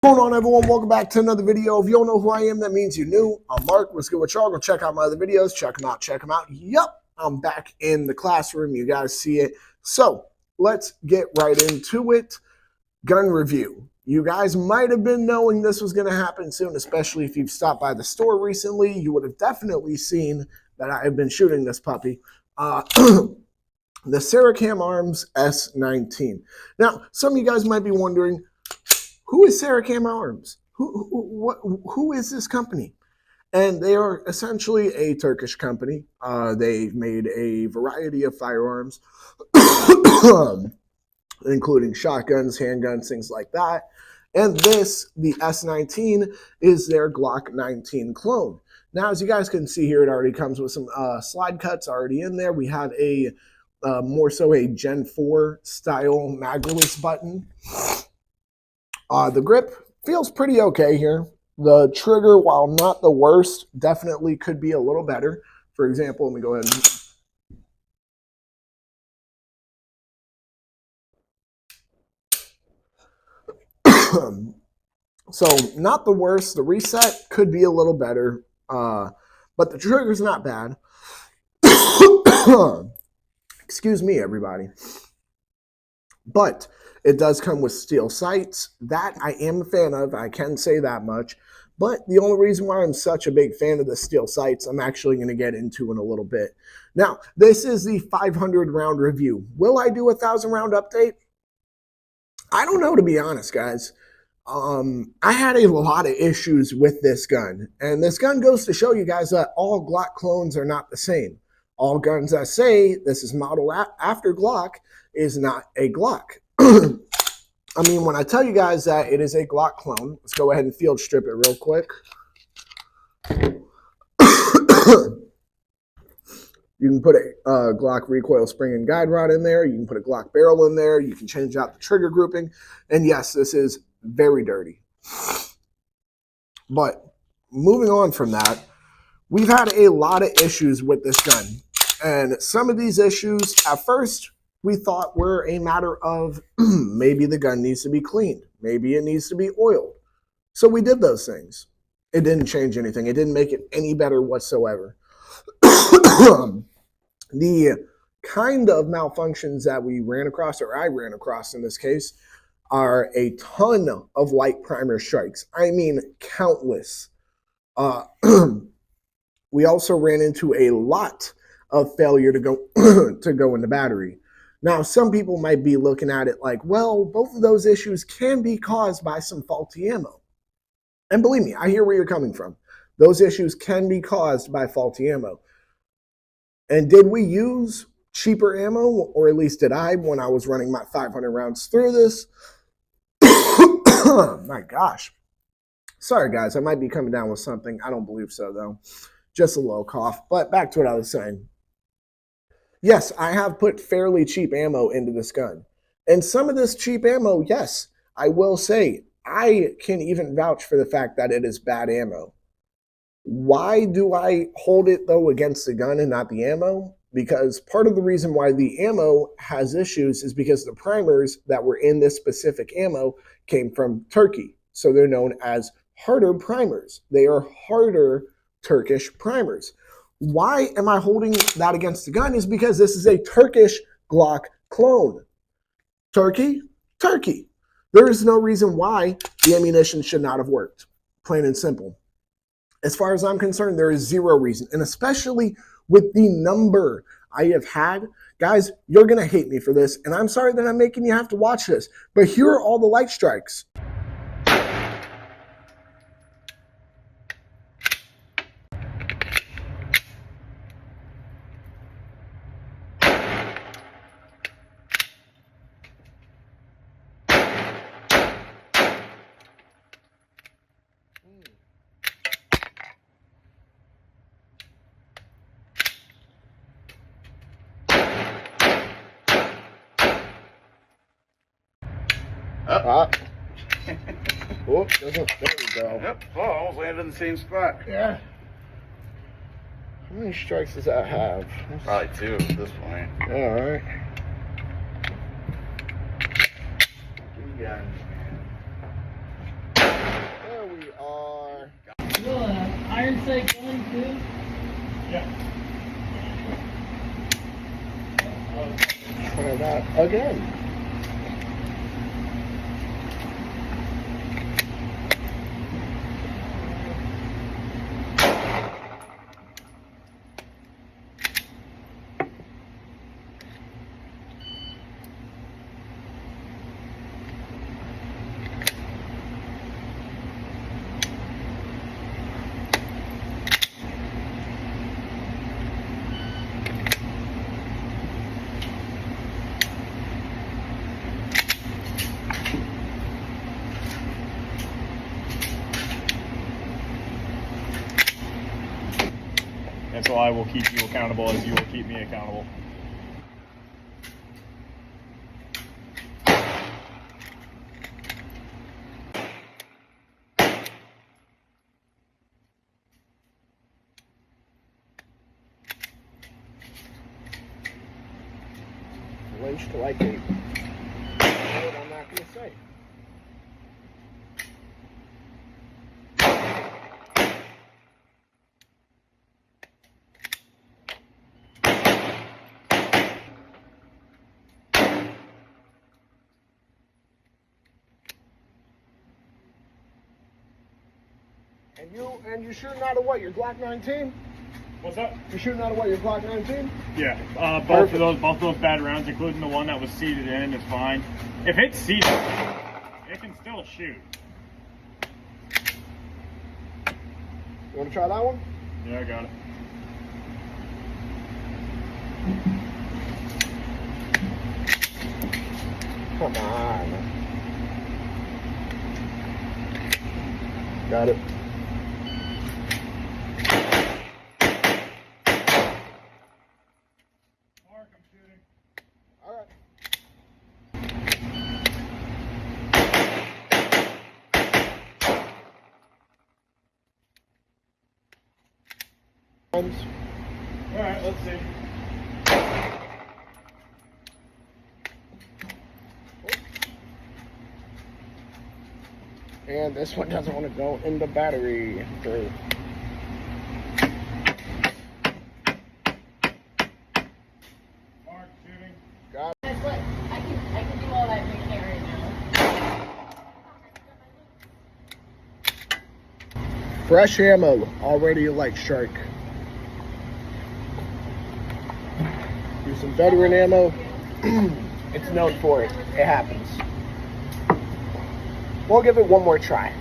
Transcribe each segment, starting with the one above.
What's going on, everyone? Welcome back to another video. If you don't know who I am, that means you're new. I'm Mark. Let's get with y'all. Go check out my other videos. Check them out. Check them out. Yup, I'm back in the classroom. You guys see it. So let's get right into it. Gun review. You guys might have been knowing this was going to happen soon, especially if you've stopped by the store recently. You would have definitely seen that I have been shooting this puppy. The Saricam Arms S-19. Now, some of you guys might be wondering, who is Saricam Arms? Who is this company? And they are essentially a Turkish company. They've made a variety of firearms, including shotguns, handguns, things like that. And this, the S-19, is their Glock 19 clone. Now, as you guys can see here, it already comes with some slide cuts already in there. We have a more so a Gen 4 style mag release button. The grip feels pretty okay here. The trigger, while not the worst, definitely could be a little better. For example, let me go ahead and... So, not the worst. The reset could be a little better, but the trigger's not bad. Excuse me, everybody. But it does come with steel sights. That I am a fan of. I can say that much. But the only reason why I'm such a big fan of the steel sights, I'm actually going to get into in a little bit. Now, this is the 500 round review. Will I do a 1,000 round update? I don't know, to be honest, guys. I had a lot of issues with this gun. And this gun goes to show you guys that all Glock clones are not the same. All guns that say this is modeled after Glock is not a Glock. I mean, when I tell you guys that it is a Glock clone, let's go ahead and field strip it real quick. You can put a Glock recoil spring and guide rod in there. You can put a Glock barrel in there. You can change out the trigger grouping. And yes, this is very dirty. But moving on from that, we've had a lot of issues with this gun. And some of these issues, at first, we thought were a matter of maybe the gun needs to be cleaned. Maybe it needs to be oiled. So we did those things. It didn't change anything. It didn't make it any better whatsoever. The kind of malfunctions that we ran across, or I ran across in this case, are a ton of light primer strikes. I mean, countless. We also ran into a lot of failure to go in the battery. Now, some people might be looking at it like, well, both of those issues can be caused by some faulty ammo. And believe me, I hear where you're coming from. Those issues can be caused by faulty ammo. And did we use cheaper ammo, or at least did I, when I was running my 500 rounds through this? My gosh. Sorry, guys, I might be coming down with something. I don't believe so, though. Just a little cough. But back to what I was saying. Yes, I have put fairly cheap ammo into this gun. And some of this cheap ammo, yes, I will say, I can even vouch for the fact that it is bad ammo. Why do I hold it, though, against the gun and not the ammo? Because part of the reason why the ammo has issues is because the primers that were in this specific ammo came from Turkey. So they're known as harder primers. They are harder Turkish primers. Why am I holding that against the gun? Is because this is a Turkish Glock clone. Turkey? Turkey. There is no reason why the ammunition should not have worked. Plain and simple. As far as I'm concerned, there is zero reason. And especially with the number I have had. Guys, you're going to hate me for this. And I'm sorry that I'm making you have to watch this. But here are all the light strikes. Up. Oh, there we go. Yep. Oh, almost landed in the same spot. Yeah. How many strikes does that have? Probably 2 at this point. All right. Give me guns, man. You say gun too? Yeah. Try that again. And so I will keep you accountable as you will keep me accountable. Lynched like a word I'm not going to say. And you shooting out of what? Your Glock 19? What's up? You shooting out of what? Your Glock 19? Yeah, both of those bad rounds, including the one that was seated in, is fine. If it's seated, it can still shoot. You want to try that one? Yeah, I got it. Come on. Got it. Mark, I'm shooting. All right. All right, let's see. And this one doesn't want to go in the battery. For Mark, shooting. got it. Guys, look, I can do all that big carry now. Fresh ammo, already a light shark. Using veteran ammo. It's known for it. It happens. We'll give it one more try.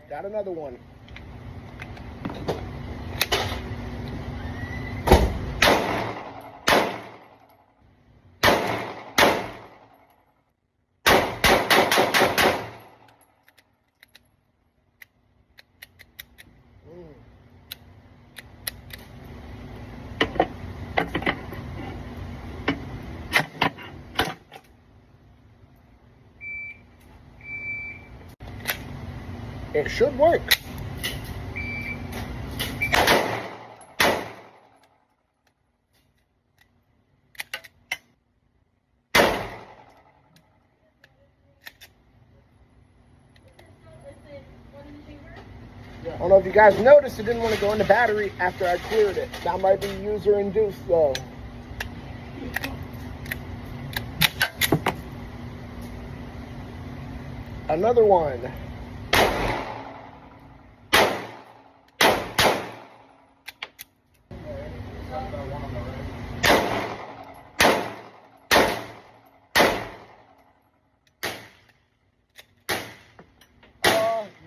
Got another one. It should work. I don't know if you guys noticed, it didn't want to go in the battery after I cleared it. That might be user induced though. Another one.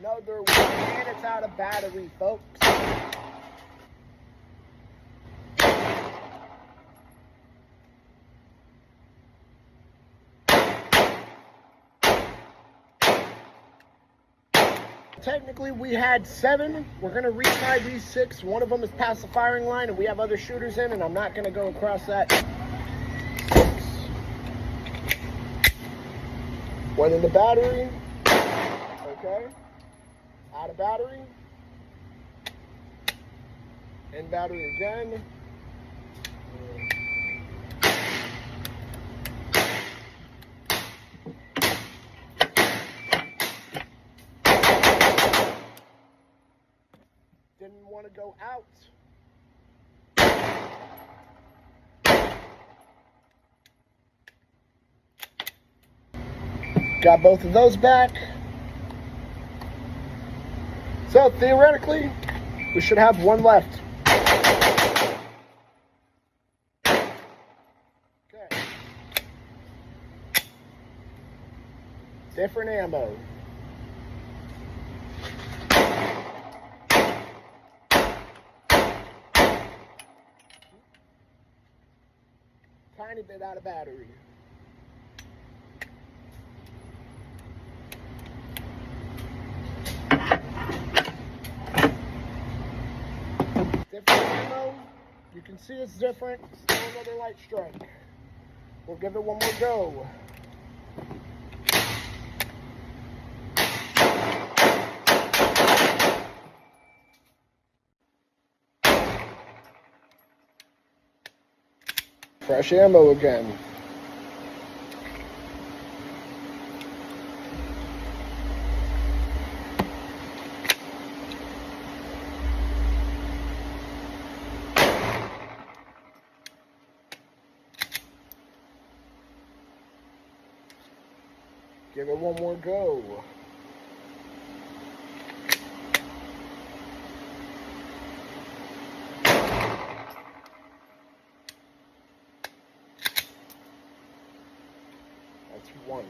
Another one, and it's out of battery, folks. Technically, we had 7. We're going to retry these 6. One of them is past the firing line, and we have other shooters in, and I'm not going to go across that. 6. One in the battery. Okay. Out of battery. In battery again. Didn't want to go out. Got both of those back. So theoretically, we should have one left. Okay. Different ammo. Tiny bit out of battery. Different ammo. You can see it's different. Still another light strike. We'll give it one more go. Fresh ammo again. Give it one more go. That's one.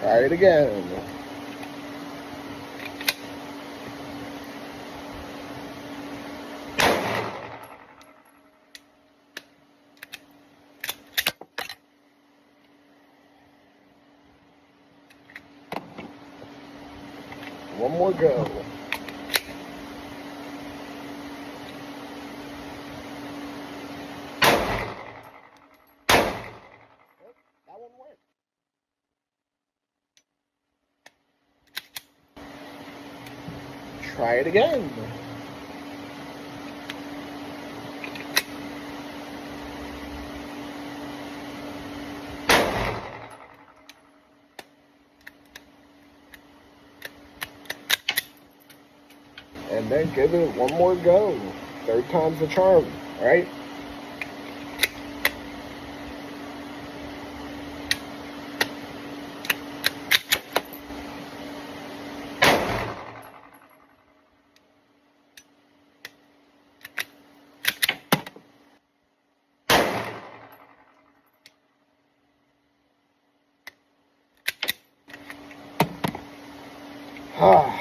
Try it again. One more go. Yep, that one went. Try it again. And then give it one more go. Third time's the charm, right? Ah.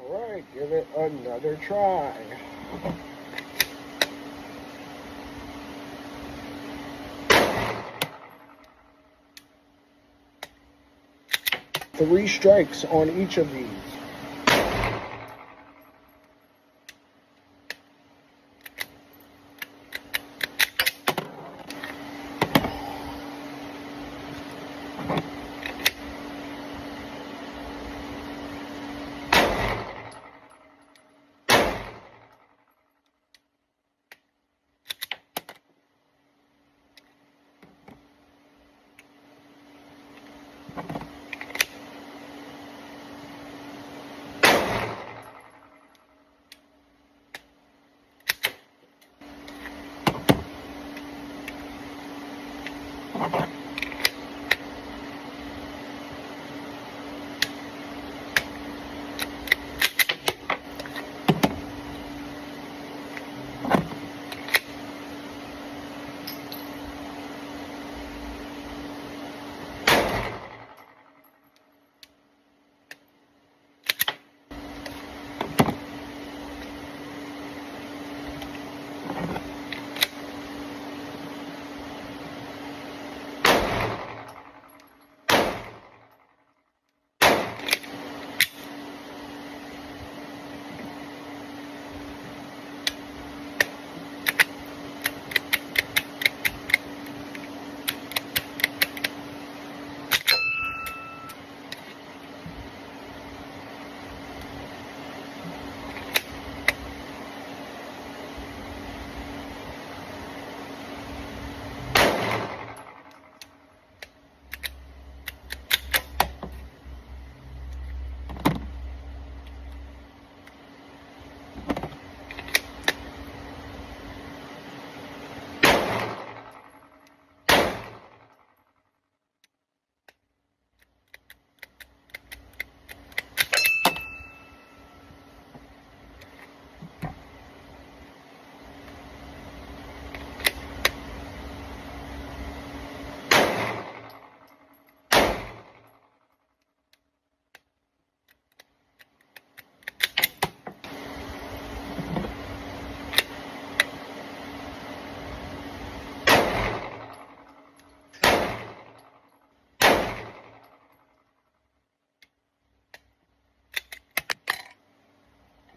Alright, give it another try. Three strikes on each of these.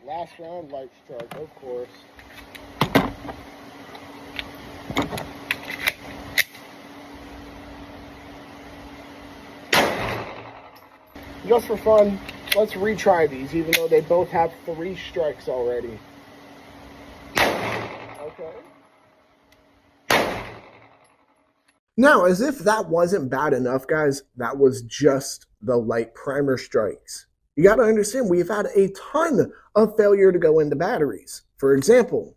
Last round, light strike, of course. Just for fun, let's retry these, even though they both have 3 strikes already. Okay. Now, as if that wasn't bad enough, guys, that was just the light primer strikes. You got to understand, we've had a ton of failure to go into batteries. For example,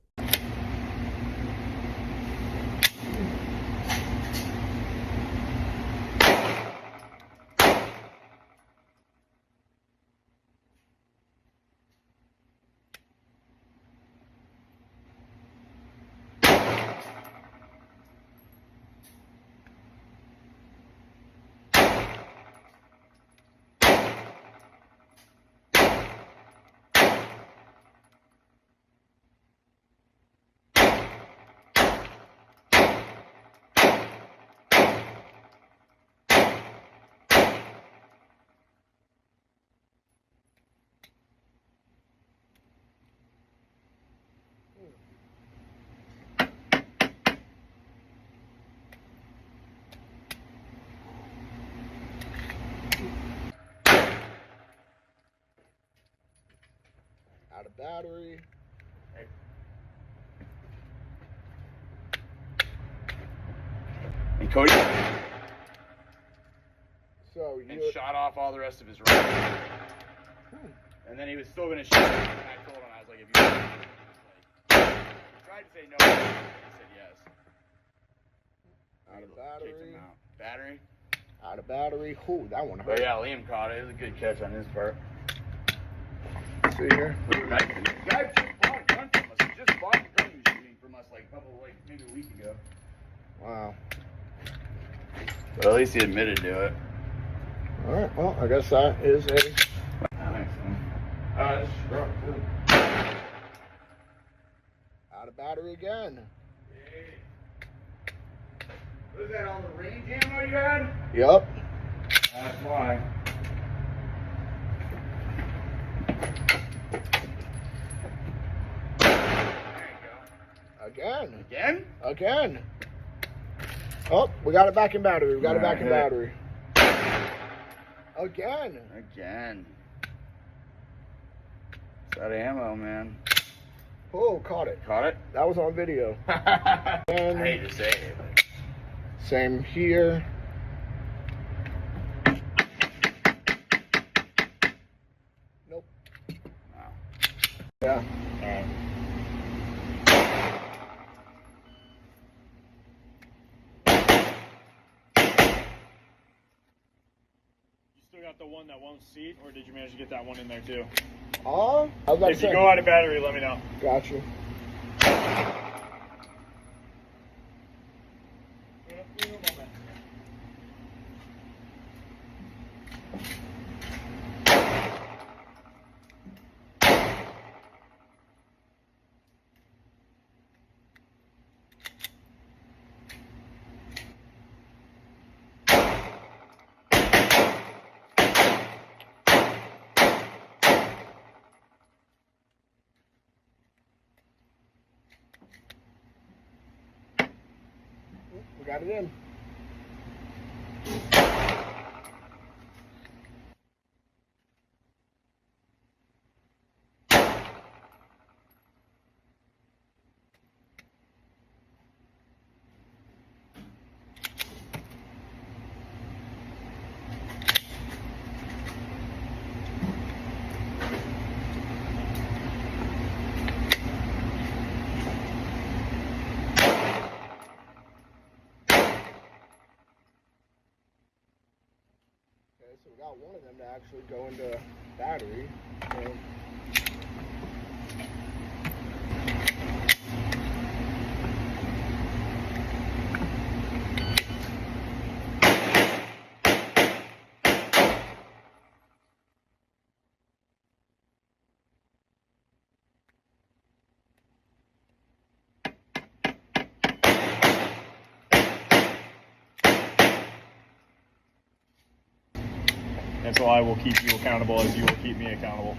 out of battery. And Cody So and you shot off all the rest of his rounds. And then he was still going to shoot. And I told him, I was like, if you he tried to say no, he said yes. out of Kicked battery. him out. Battery. Out of battery. Ooh, that one But hurt. yeah, Liam caught it. It was a good catch on his part. See here. The guy just bought a gun from us. He just bought the gun he was shooting from us like maybe a week ago. Wow. But at least he admitted to it. All right. Well, I guess that is a. That makes sense. It's struck too. Out of battery again. What is that, all the range ammo you had? Yep. That's why. Again. Again? Again. Oh, we got it back in battery. We got it back in battery. Again. Again. It's out of ammo, man. Oh, caught it. Caught it? That was on video. I hate to say it, but Same here. Nope. wow. Yeah. You still got the one that won't seat, or did you manage to get that one in there too? I was about to If you say. go out of battery, let me know. Got you. got it in. So we got one of them to actually go into battery. So And so I will keep you accountable as you will keep me accountable.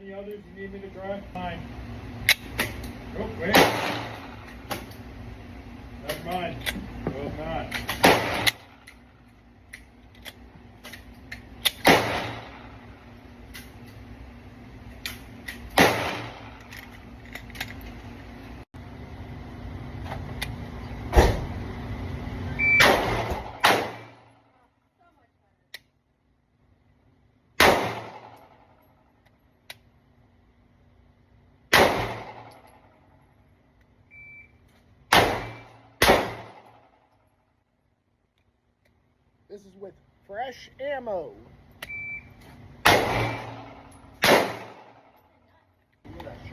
Any others you need me to try? Fine. Oh, wait. Never mind. Will not. this is with fresh ammo.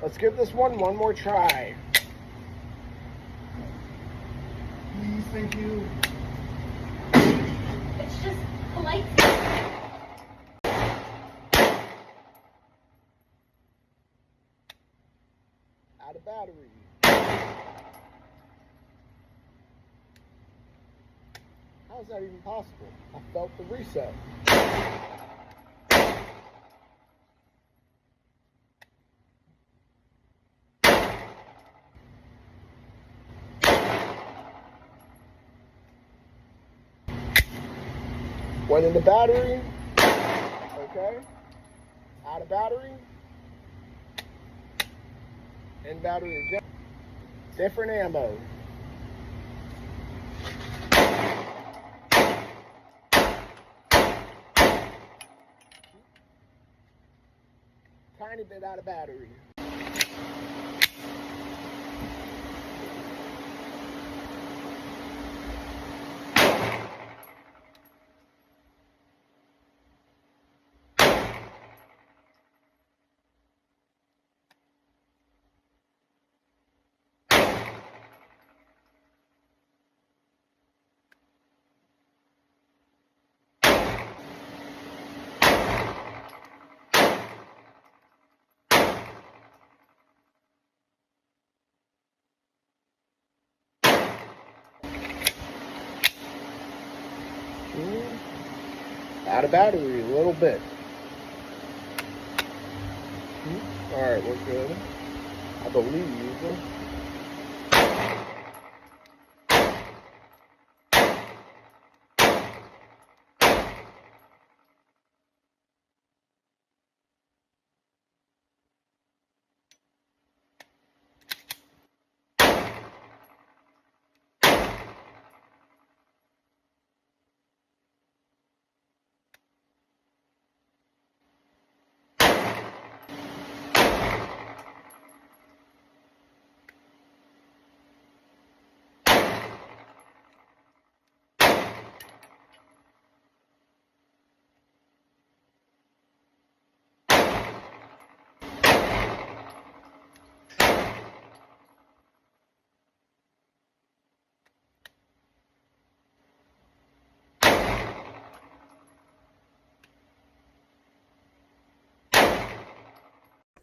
Let's give this one more try. Please, thank you. It's just polite. Out of battery. How is that even possible? I felt the reset. Went into battery. Okay. Out of battery. In battery again. Different ammo. Tiny bit out of battery. Out of battery a little bit. Alright, we're good. I believe.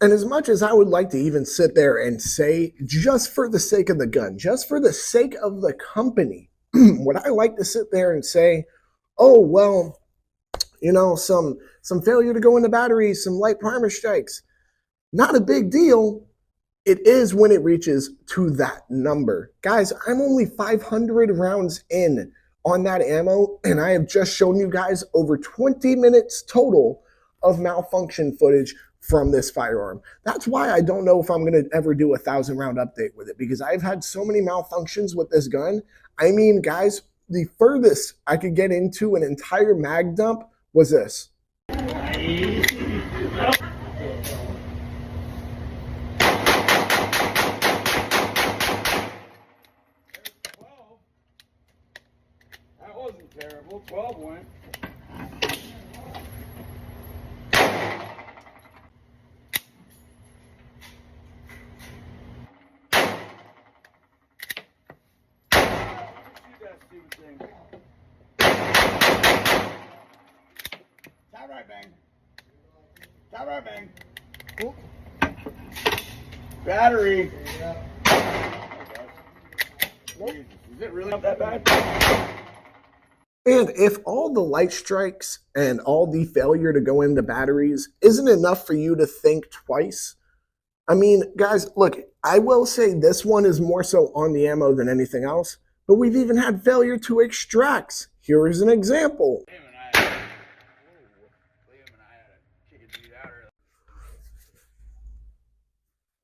And as much as I would like to even sit there and say, just for the sake of the gun, just for the sake of the company, would I like to sit there and say, oh, well, you know, some failure to go into batteries, some light primer strikes, not a big deal. It is when it reaches to that number. Guys, I'm only 500 rounds in on that ammo, and I have just shown you guys over 20 minutes total of malfunction footage from this firearm. That's why I don't know if I'm going to ever do a 1,000-round update with it, because I've had so many malfunctions with this gun. I mean, guys, the furthest I could get into an entire mag dump was this. Terrible. 12 went. Tie right bang. Tie right bang. Ooh. Battery. Nope. Is it really not that bad? And if all the light strikes and all the failure to go into batteries isn't enough for you to think twice, I mean, guys, look, I will say this one is more so on the ammo than anything else, but we've even had failure to extracts. Here is an example.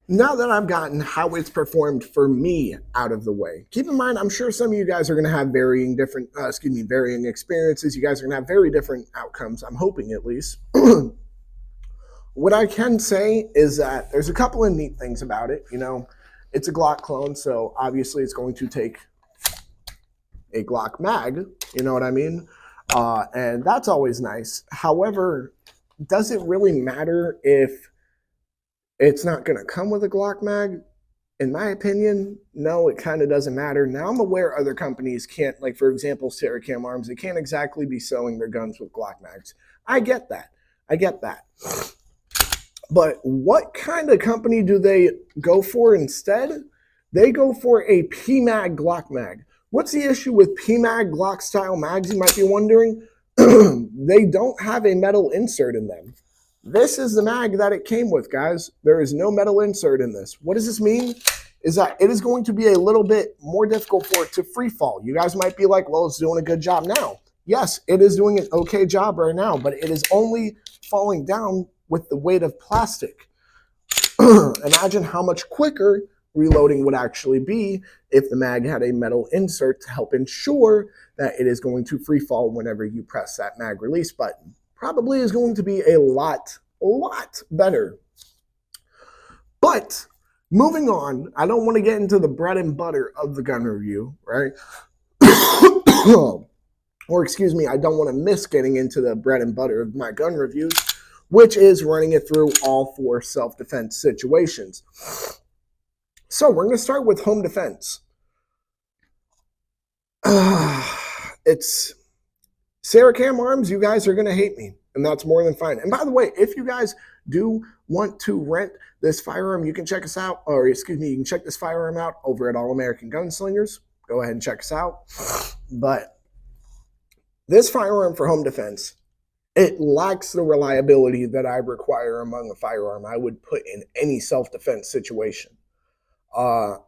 Now that I've gotten how it's performed for me out of the way, keep in mind, I'm sure some of you guys are going to have varying experiences. You guys are going to have very different outcomes. I'm hoping, at least. What I can say is that there's a couple of neat things about it. You know, it's a Glock clone, so obviously it's going to take a Glock mag. You know what I mean? And that's always nice. However, does it really matter if it's not going to come with a Glock mag? In my opinion, no, it kind of doesn't matter. Now, I'm aware other companies can't, like, for example, Saricam Arms, they can't exactly be selling their guns with Glock mags. I get that. I get that. But what kind of company do they go for instead? They go for a PMag Glock mag. What's the issue with PMag Glock style mags, you might be wondering? They don't have a metal insert in them. This is the mag that it came with, guys. There is no metal insert in this. What does this mean? Is that it is going to be a little bit more difficult for it to free fall. You guys might be like, well, it's doing a good job now. Yes, it is doing an okay job right now, but it is only falling down with the weight of plastic. Imagine how much quicker reloading would actually be if the mag had a metal insert to help ensure that it is going to free fall whenever you press that mag release button. Probably is going to be a lot better. But moving on, I don't want to get into the bread and butter of the gun review, right? Or excuse me, I don't want to miss getting into the bread and butter of my gun reviews, which is running it through all 4 self-defense situations. So we're going to start with home defense. It's Saricam Arms, you guys are going to hate me, and that's more than fine. And by the way, if you guys do want to rent this firearm, you can check us out, or excuse me, you can check this firearm out over at All American Gunslingers. Go ahead and check us out. But this firearm for home defense, it lacks the reliability that I require among a firearm I would put in any self-defense situation.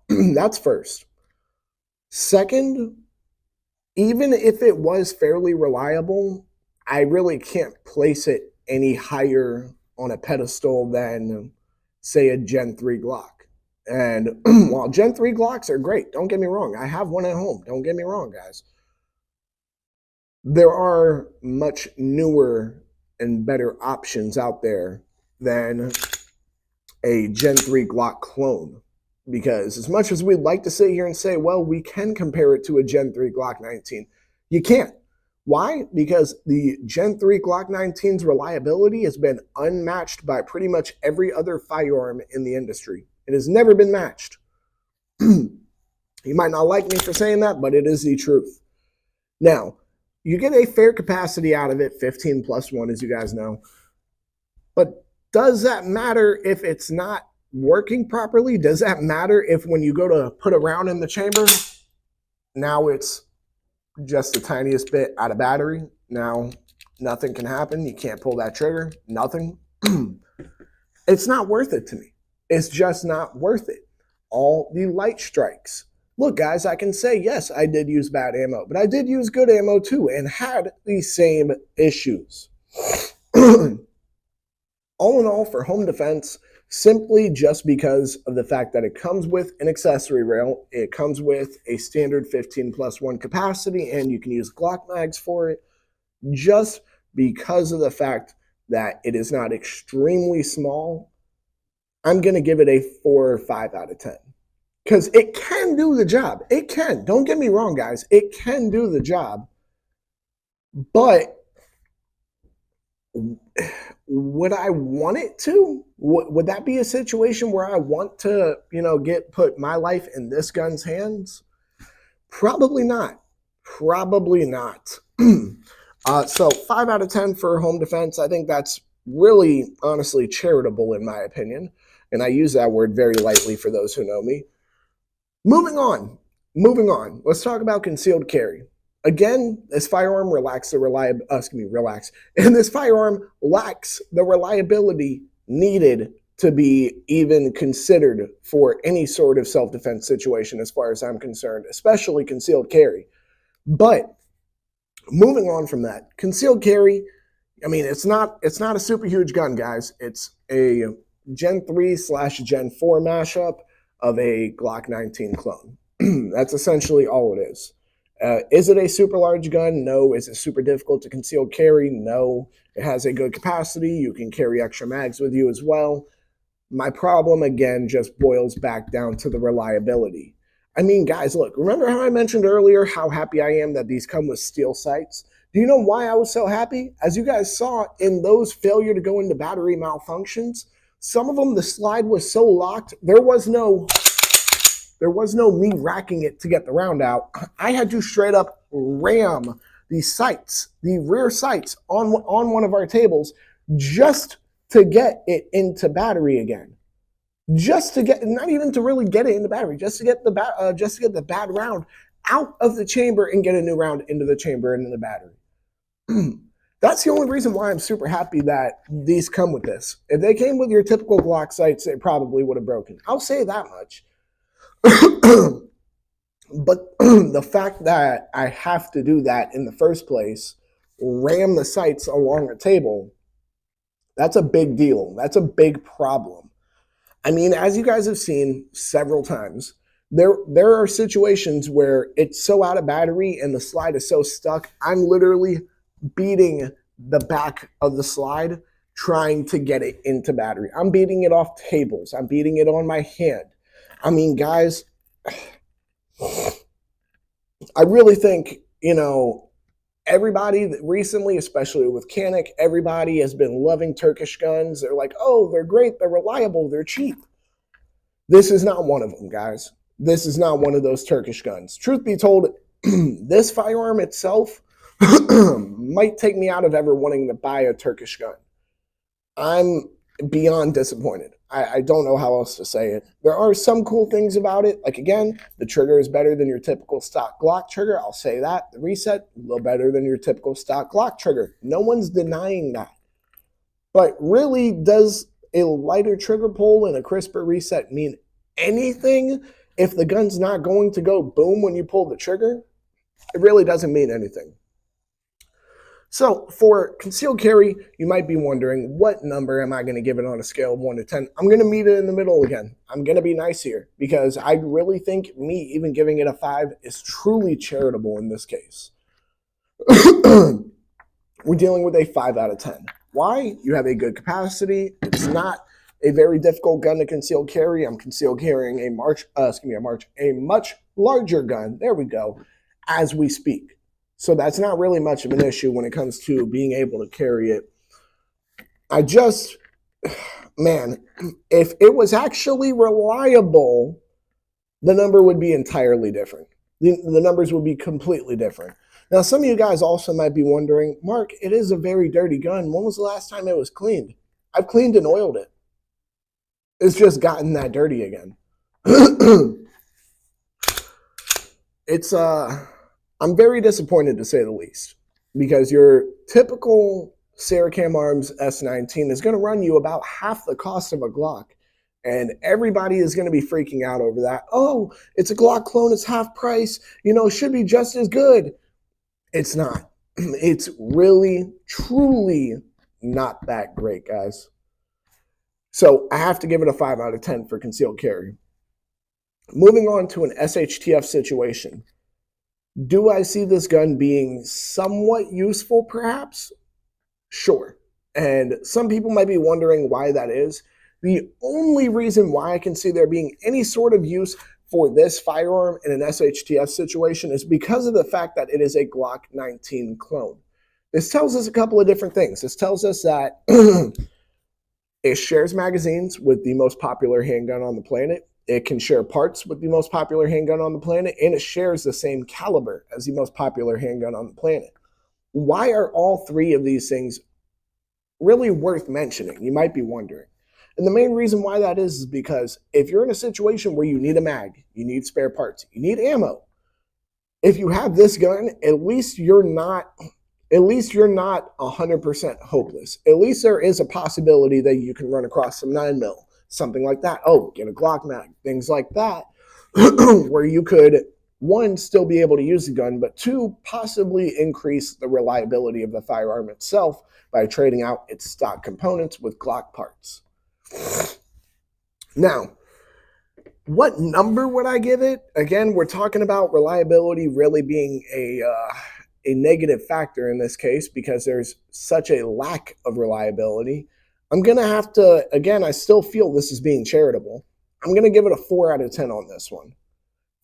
That's first. Second, even if it was fairly reliable, I really can't place it any higher on a pedestal than, say, a Gen 3 Glock. And while Gen 3 Glocks are great, don't get me wrong, I have one at home, don't get me wrong, guys. There are much newer and better options out there than a Gen 3 Glock clone. Because as much as we'd like to sit here and say, well, we can compare it to a Gen 3 Glock 19, you can't. Why? Because the Gen 3 Glock 19's reliability has been unmatched by pretty much every other firearm in the industry. It has never been matched. You might not like me for saying that, but it is the truth. Now, you get a fair capacity out of it, 15 plus 1, as you guys know. But does that matter if it's not working properly? Does that matter if when you go to put a round in the chamber, now it's just the tiniest bit out of battery. Now, nothing can happen. You can't pull that trigger. Nothing. It's not worth it to me. It's just not worth it. All the light strikes. Look, guys, I can say, yes, I did use bad ammo, but I did use good ammo too and had the same issues. All in all, for home defense, simply just because of the fact that it comes with an accessory rail, it comes with a standard 15+1 capacity, and you can use Glock mags for it, just because of the fact that it is not extremely small, I'm going to give it a 4 or 5 out of 10. Because it can do the job. It can. Don't get me wrong, guys. It can do the job. But would I want it to? Would that be a situation where I want to, put my life in this gun's hands? Probably not. Probably not. So 5 out of 10 for home defense. I think that's really, honestly, charitable in my opinion. And I use that word very lightly for those who know me. Moving on. Let's talk about concealed carry. Again, this firearm lacks the reliability needed to be even considered for any sort of self-defense situation as far as I'm concerned, especially concealed carry. But moving on from that, concealed carry, I mean, it's not a super huge gun, guys. It's a Gen 3/Gen 4 mashup of a Glock 19 clone. That's essentially all it is. Is it a super large gun? No. Is it super difficult to conceal carry? No. It has a good capacity. You can carry extra mags with you as well. My problem, again, just boils back down to the reliability. I mean, guys, look, remember how I mentioned earlier how happy I am that these come with steel sights? Do you know why I was so happy? As you guys saw in those failure to go into battery malfunctions, some of them, the slide was so locked, there was no me racking it to get the round out. I had to straight up ram the sights, the rear sights on one of our tables just to get it into battery again. Just to get, not even to really get it into battery, just to get the bad round out of the chamber and get a new round into the chamber and in the battery. That's the only reason why I'm super happy that these come with this. If they came with your typical Glock sights, they probably would have broken. I'll say that much. But the fact that I have to do that in the first place, ram the sights along a table, that's a big deal. That's a big problem. I mean, as you guys have seen several times, there are situations where it's so out of battery and the slide is so stuck, I'm literally beating the back of the slide trying to get it into battery. I'm beating it off tables. I'm beating it on my hand. I mean, guys, I really think, everybody recently, especially with Canik, everybody has been loving Turkish guns. They're like, oh, they're great, they're reliable, they're cheap. This is not one of them, guys. This is not one of those Turkish guns. Truth be told, this firearm itself might take me out of ever wanting to buy a Turkish gun. I'm beyond disappointed. I don't know how else to say it. There are some cool things about it. Like, again, the trigger is better than your typical stock Glock trigger. I'll say that. The reset, a little better than your typical stock Glock trigger. No one's denying that. But really, does a lighter trigger pull and a crisper reset mean anything if the gun's not going to go boom when you pull the trigger? It really doesn't mean anything. So for concealed carry, you might be wondering, what number am I going to give it on a scale of 1 to 10? I'm going to meet it in the middle again. I'm going to be nice here because I really think me even giving it a 5 is truly charitable in this case. We're dealing with a 5 out of 10. Why? You have a good capacity. It's not a very difficult gun to conceal carry. I'm concealed carrying a much larger gun. There we go. As we speak. So that's not really much of an issue when it comes to being able to carry it. Man, if it was actually reliable, the number would be entirely different. The numbers would be completely different. Now, some of you guys also might be wondering, Mark, it is a very dirty gun. When was the last time it was cleaned? I've cleaned and oiled it. It's just gotten that dirty again. I'm very disappointed to say the least, because your typical Saricam Arms S-19 is going to run you about half the cost of a Glock. And everybody is going to be freaking out over that. Oh, it's a Glock clone. It's half price. You know, it should be just as good. It's not. It's really, truly not that great, guys. So I have to give it a 5 out of 10 for concealed carry. Moving on to an SHTF situation. Do I see this gun being somewhat useful, perhaps? Sure. And some people might be wondering why that is. The only reason why I can see there being any sort of use for this firearm in an SHTF situation is because of the fact that it is a Glock 19 clone. This tells us a couple of different things. This tells us that it shares magazines with the most popular handgun on the planet. It can share parts with the most popular handgun on the planet, and it shares the same caliber as the most popular handgun on the planet. Why are all three of these things really worth mentioning? You might be wondering. And the main reason why that is because if you're in a situation where you need a mag, you need spare parts, you need ammo, if you have this gun, at least you're not 100% hopeless. At least there is a possibility that you can run across some 9mm, something like that. Oh, get a Glock mag, things like that, where you could, one, still be able to use the gun, but two, possibly increase the reliability of the firearm itself by trading out its stock components with Glock parts. Now, what number would I give it? Again, we're talking about reliability really being a negative factor in this case because there's such a lack of reliability. I'm going to have to, again, I still feel this is being charitable. I'm going to give it a 4 out of 10 on this one.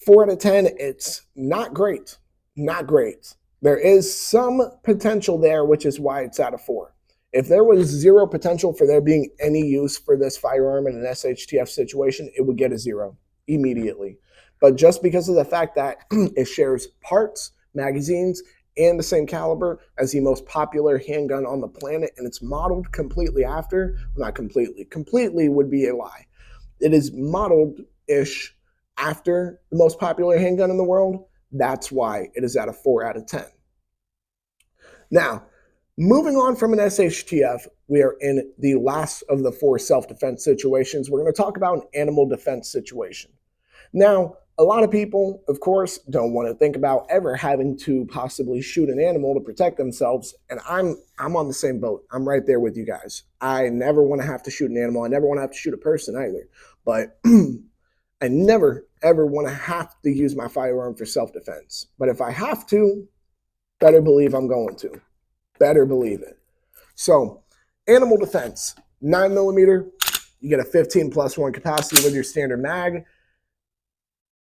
4 out of 10, it's not great. Not great. There is some potential there, which is why it's at a 4. If there was zero potential for there being any use for this firearm in an SHTF situation, it would get a 0 immediately. But just because of the fact that it shares parts, magazines, and the same caliber as the most popular handgun on the planet, and it's modeled completely after, not completely, completely would be a lie. It is modeled-ish after the most popular handgun in the world. That's why it is at a 4 out of 10. Now, moving on from an SHTF, we are in the last of the 4 self-defense situations. We're going to talk about an animal defense situation. Now, a lot of people, of course, don't want to think about ever having to possibly shoot an animal to protect themselves, and I'm on the same boat. I'm right there with you guys. I never want to have to shoot an animal. I never want to have to shoot a person either, but I never, ever want to have to use my firearm for self-defense. But if I have to, better believe I'm going to. Better believe it. So, animal defense, 9mm, you get a 15+1 capacity with your standard mag.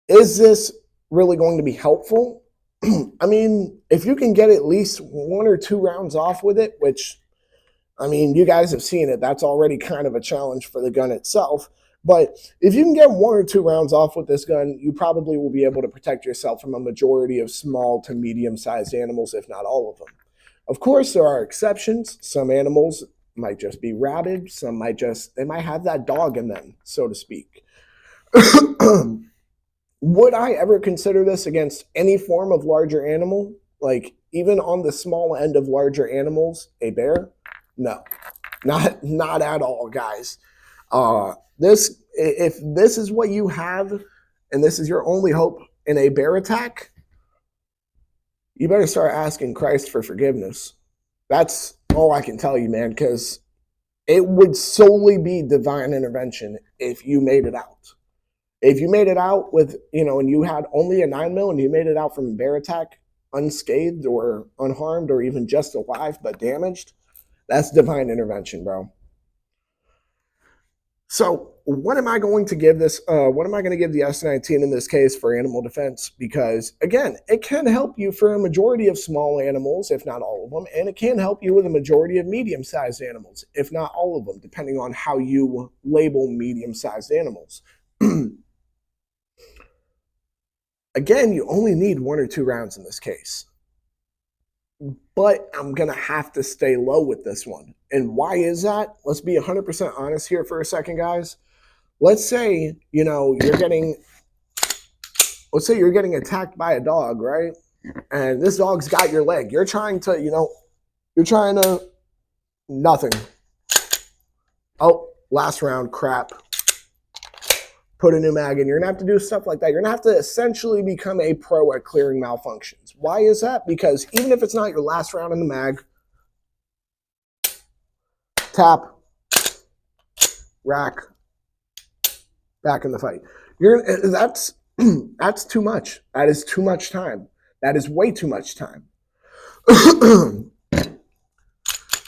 Is this really going to be helpful? I mean, if you can get at least 1 or 2 rounds off with it, which, I mean, you guys have seen it, that's already kind of a challenge for the gun itself. But if you can get 1 or 2 rounds off with this gun, you probably will be able to protect yourself from a majority of small to medium-sized animals, if not all of them. Of course, there are exceptions. Some animals might just be rabid. Some might they might have that dog in them, so to speak. Would I ever consider this against any form of larger animal? Like, even on the small end of larger animals, a bear? No, not at all, guys. If this is what you have, and this is your only hope in a bear attack, you better start asking Christ for forgiveness. That's all I can tell you, man, because it would solely be divine intervention if you made it out. If you made it out with, and you had only a 9mm and you made it out from a bear attack unscathed or unharmed or even just alive but damaged, that's divine intervention, bro. So what am I going to give this? What am I going to give the S-19 in this case for animal defense? Because, again, it can help you for a majority of small animals, if not all of them, and it can help you with a majority of medium-sized animals, if not all of them, depending on how you label medium-sized animals. Again, you only need 1 or 2 rounds in this case. But I'm going to have to stay low with this one. And why is that? Let's be 100% honest here for a second, guys. Let's say, you're getting attacked by a dog, right? and this dog's got your leg. You're trying to, nothing. Oh, last round, crap. Put a new mag in. You're going to have to do stuff like that. You're going to have to essentially become a pro at clearing malfunctions. Why is that? Because even if it's not your last round in the mag, tap, rack, back in the fight. That's too much. That is too much time. That is way too much time.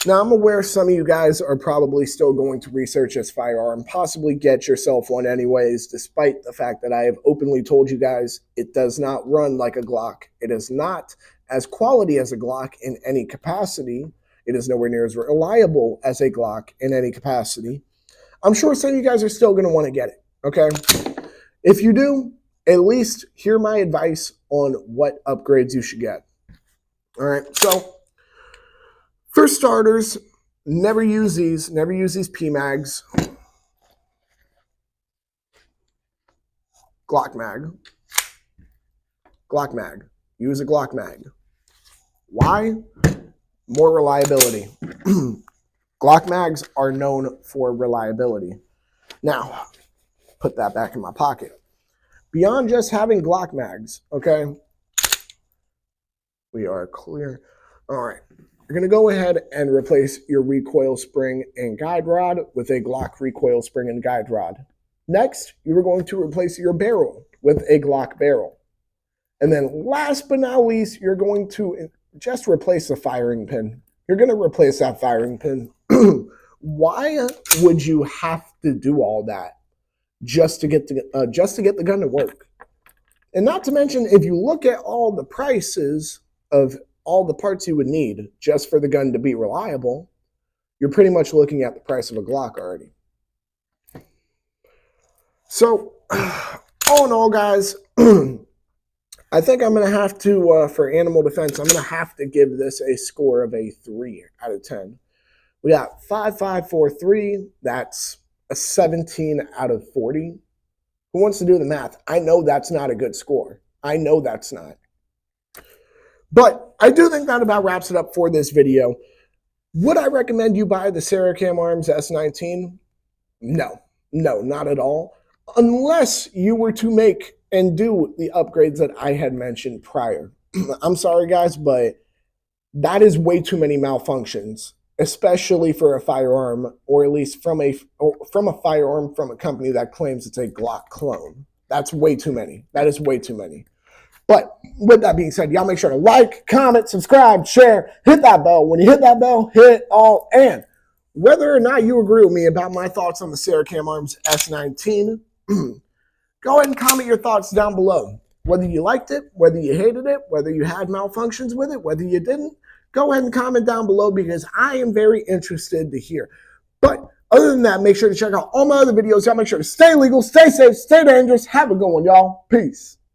Now, I'm aware some of you guys are probably still going to research this firearm, possibly get yourself one anyways, despite the fact that I have openly told you guys it does not run like a Glock. It is not as quality as a Glock in any capacity. It is nowhere near as reliable as a Glock in any capacity. I'm sure some of you guys are still going to want to get it, okay? If you do, at least hear my advice on what upgrades you should get. All right, so for starters, never use these PMags. Glock mag. Glock mag. Use a Glock mag. Why? More reliability. Glock mags are known for reliability. Now, put that back in my pocket. Beyond just having Glock mags, okay? We are clear. All right. You're going to go ahead and replace your recoil spring and guide rod with a Glock recoil spring and guide rod. Next, you are going to replace your barrel with a Glock barrel. And then last but not least, you're going to just replace the firing pin. You're going to replace that firing pin. Why would you have to do all that just to get the gun to work? And not to mention, if you look at all the prices of all the parts you would need just for the gun to be reliable, you're pretty much looking at the price of a Glock already. So, all in all, guys, I think I'm going to have to, for animal defense, I'm going to have to give this a score of a 3 out of 10. We got 5543. That's a 17 out of 40. Who wants to do the math? I know that's not a good score. I know that's not. But I do think that about wraps it up for this video. Would I recommend you buy the Saricam Arms S-19? No, not at all. Unless you were to make and do the upgrades that I had mentioned prior. I'm sorry, guys, but that is way too many malfunctions, especially for a firearm, or at least from a firearm from a company that claims it's a Glock clone. That's way too many. That is way too many. But with that being said, y'all make sure to like, comment, subscribe, share, hit that bell. When you hit that bell, hit all. And whether or not you agree with me about my thoughts on the Saricam Arms S-19, go ahead and comment your thoughts down below. Whether you liked it, whether you hated it, whether you had malfunctions with it, whether you didn't, go ahead and comment down below because I am very interested to hear. But other than that, make sure to check out all my other videos. Y'all make sure to stay legal, stay safe, stay dangerous. Have a good one, y'all. Peace.